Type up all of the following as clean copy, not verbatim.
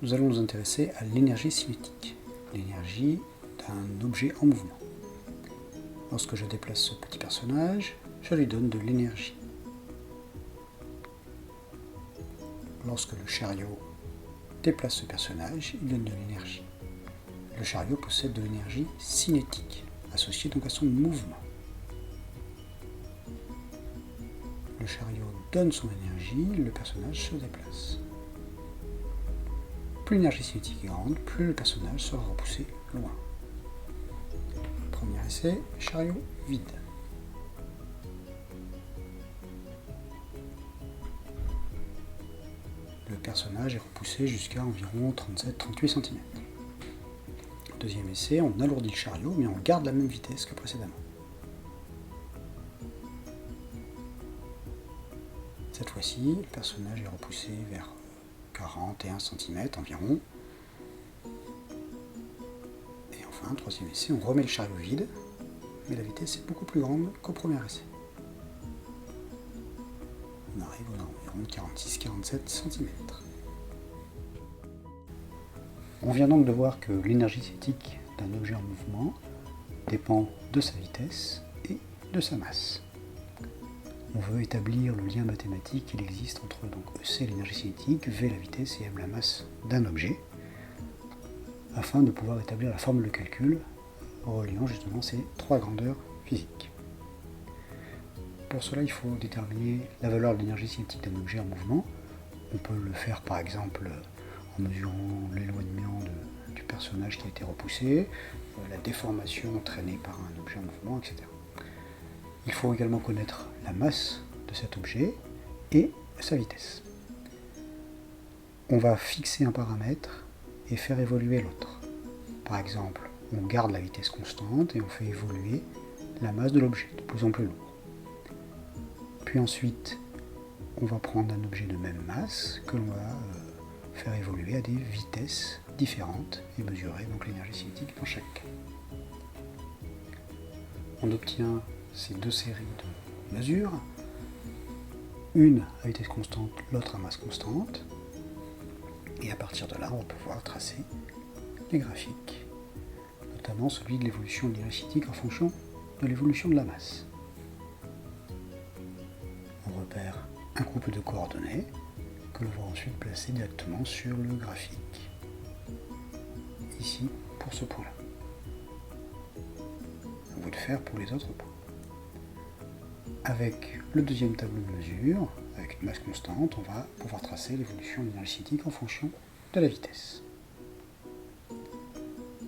nous allons nous intéresser à l'énergie cinétique, l'énergie d'un objet en mouvement. Lorsque je déplace ce petit personnage, je lui donne de l'énergie. Lorsque le chariot déplace ce personnage, il donne de l'énergie. Le chariot possède de l'énergie cinétique, associée donc à son mouvement. Le chariot donne son énergie, le personnage se déplace. Plus l'énergie cinétique est grande, plus le personnage sera repoussé loin. Premier essai, chariot vide. Le personnage est repoussé jusqu'à environ 37-38 cm. Deuxième essai, on alourdit le chariot, mais on garde la même vitesse que précédemment. Cette fois-ci, le personnage est repoussé vers 41 cm environ. Et enfin, troisième essai, on remet le chariot vide, mais la vitesse est beaucoup plus grande qu'au premier essai. On arrive à environ 46-47 cm. On vient donc de voir que l'énergie cinétique d'un objet en mouvement dépend de sa vitesse et de sa masse. On veut établir le lien mathématique qu'il existe entre donc EC l'énergie cinétique, V la vitesse et M la masse d'un objet, afin de pouvoir établir la formule de calcul reliant justement ces trois grandeurs physiques. Pour cela, il faut déterminer la valeur de l'énergie cinétique d'un objet en mouvement. On peut le faire par exemple en mesurant l'éloignement du personnage qui a été repoussé, la déformation entraînée par un objet en mouvement, etc. Il faut également connaître la masse de cet objet et sa vitesse. On va fixer un paramètre et faire évoluer l'autre. Par exemple, on garde la vitesse constante et on fait évoluer la masse de l'objet, de plus en plus lourd. Puis ensuite, on va prendre un objet de même masse que l'on va faire évoluer à des vitesses différentes et mesurer donc l'énergie cinétique dans chaque cas. On obtient ces deux séries de mesures, une à vitesse constante, l'autre à masse constante, et à partir de là, on va pouvoir tracer les graphiques, notamment celui de l'évolution de l'énergie cinétique en fonction de l'évolution de la masse. On repère un couple de coordonnées que l'on va ensuite placer directement sur le graphique, ici pour ce point-là. On va le faire pour les autres points. Avec le deuxième tableau de mesure, avec une masse constante, on va pouvoir tracer l'évolution de l'énergie cinétique en fonction de la vitesse.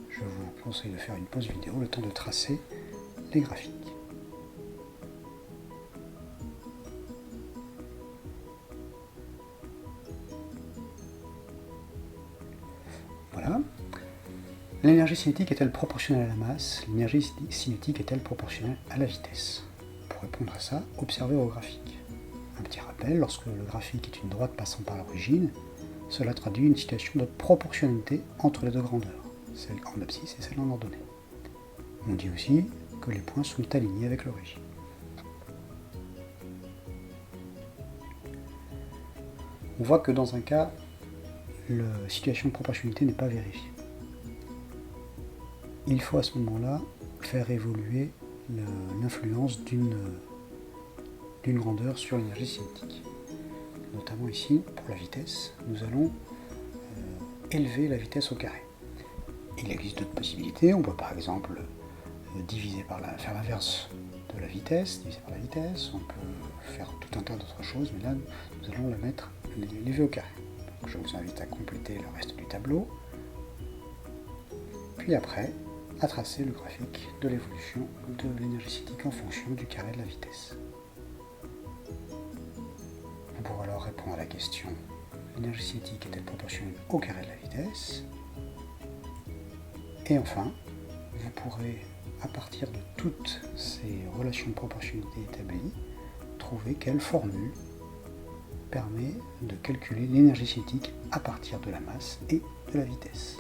Je vous conseille de faire une pause vidéo, le temps de tracer les graphiques. Voilà. L'énergie cinétique est-elle proportionnelle à la masse? L'énergie cinétique est-elle proportionnelle à la vitesse? Pour répondre à ça, observez au graphique. Un petit rappel, lorsque le graphique est une droite passant par l'origine, cela traduit une situation de proportionnalité entre les deux grandeurs, celle en abscisse et celle en ordonnée. On dit aussi que les points sont alignés avec l'origine. On voit que dans un cas, la situation de proportionnalité n'est pas vérifiée. Il faut à ce moment-là faire évoluer l'influence d'une grandeur sur l'énergie cinétique. Notamment ici, pour la vitesse, nous allons élever la vitesse au carré. Il existe d'autres possibilités, on peut par exemple faire l'inverse de la vitesse, diviser par la vitesse, on peut faire tout un tas d'autres choses, mais là nous allons l'élever au carré. Donc, je vous invite à compléter le reste du tableau, puis après à tracer le graphique de l'évolution de l'énergie cinétique en fonction du carré de la vitesse. Vous pourrez alors répondre à la question: l'énergie cinétique est-elle proportionnelle au carré de la vitesse? Et enfin, vous pourrez, à partir de toutes ces relations de proportionnalité établies, trouver quelle formule permet de calculer l'énergie cinétique à partir de la masse et de la vitesse.